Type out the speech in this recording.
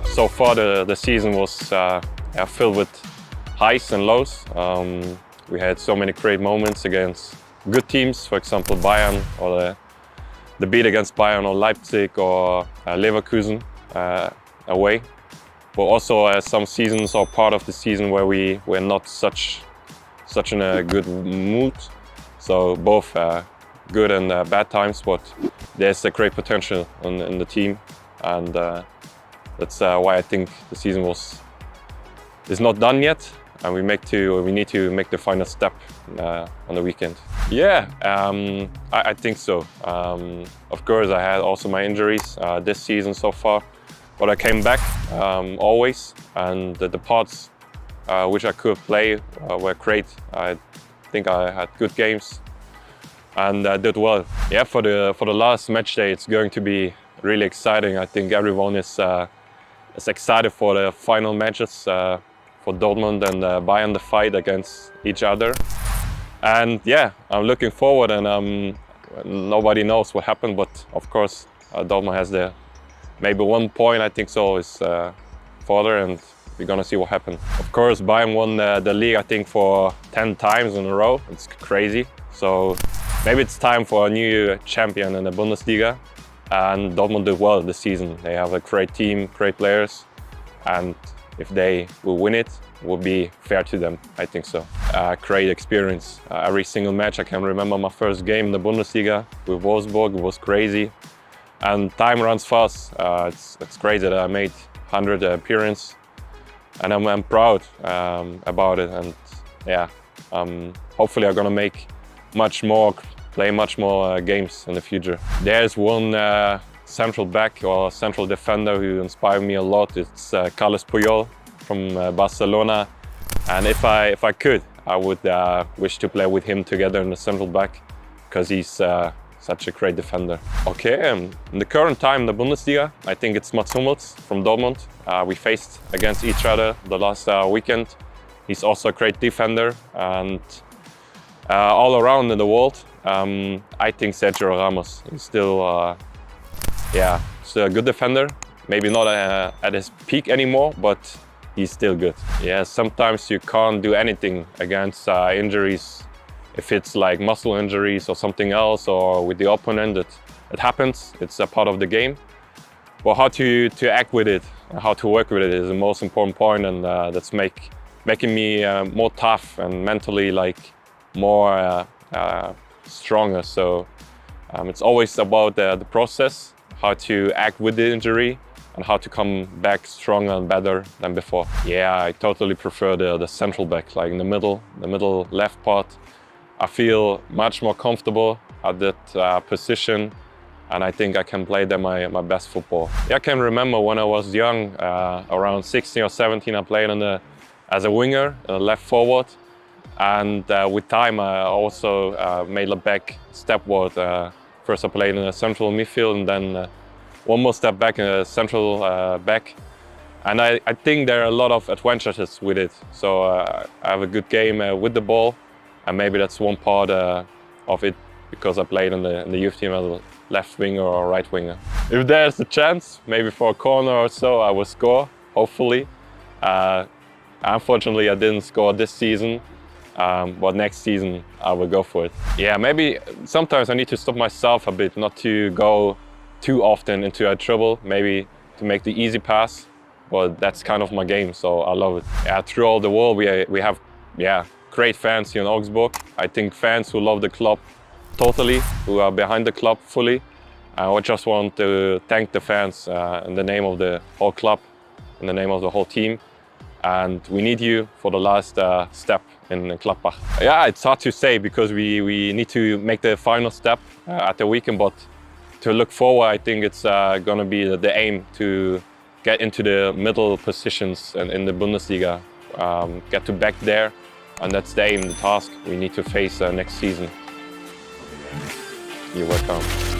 So far the season was filled with highs and lows. We had so many great moments against good teams, for example Bayern, or the beat against Bayern or Leipzig or Leverkusen away. But also some seasons or part of the season where we were not such in a good mood. So both good and bad times, but there's a great potential in the team, and that's why I think the season is not done yet, and we need to make the final step on the weekend. Yeah, I think so. Of course, I had also my injuries this season so far, but I came back always, and the parts which I could play were great. I think I had good games and did well. Yeah, for the last match day, it's going to be really exciting. I think everyone is excited for the final matches for Dortmund and Bayern, the fight against each other. And yeah, I'm looking forward, and nobody knows what happened, but of course Dortmund has maybe 1 point, I think so, is further, and we're gonna see what happens. Of course, Bayern won the league, I think, for 10 times in a row. It's crazy. So maybe it's time for a new champion in the Bundesliga. And Dortmund did well this season. They have a great team, great players, and if they will win it, will be fair to them, I think so. Great experience. Every single match, I can remember my first game in the Bundesliga with Augsburg. It was crazy, and time runs fast. It's crazy that I made 100 appearances, and I'm proud about it. And yeah, hopefully I'm gonna play much more games in the future. There's one central back or central defender who inspired me a lot. It's Carlos Puyol from Barcelona, and if I could, I would wish to play with him together in the central back, because he's such a great defender. Okay, in the current time in the Bundesliga, I think it's Mats Hummels from Dortmund. We faced against each other the last weekend. He's also a great defender, and all around in the world, I think Sergio Ramos is still a good defender. Maybe not at his peak anymore, but he's still good. Yeah, sometimes you can't do anything against injuries. If it's like muscle injuries or something else, or with the opponent, it happens. It's a part of the game. But how to act with it, how to work with it is the most important point, and that's making me more tough and mentally more stronger. So it's always about the process, how to act with the injury and how to come back stronger and better than before. Yeah, I totally prefer the central back, like in the middle left part. I feel much more comfortable at that position, and I think I can play there my best football. Yeah, I can remember when I was young, around 16 or 17, I played as a winger, left forward. And with time, I also made a back stepward. First I played in a central midfield, and then one more step back in a central back. And I think there are a lot of advantages with it. So I have a good game with the ball, and maybe that's one part of it, because I played in the youth team as a left winger or right winger. If there's a chance, maybe for a corner or so, I will score, hopefully. Unfortunately, I didn't score this season. But next season I will go for it. Yeah, maybe sometimes I need to stop myself a bit, not to go too often into a trouble, maybe to make the easy pass, but that's kind of my game, so I love it. Yeah, throughout the world we have great fans here in Augsburg. I think fans who love the club totally, who are behind the club fully. I just want to thank the fans in the name of the whole club, in the name of the whole team. And we need you for the last step in Gladbach. Yeah, it's hard to say, because we need to make the final step at the weekend, but to look forward, I think it's gonna be the aim to get into the middle positions in the Bundesliga, get to back there, and that's the aim, the task we need to face next season. You're welcome.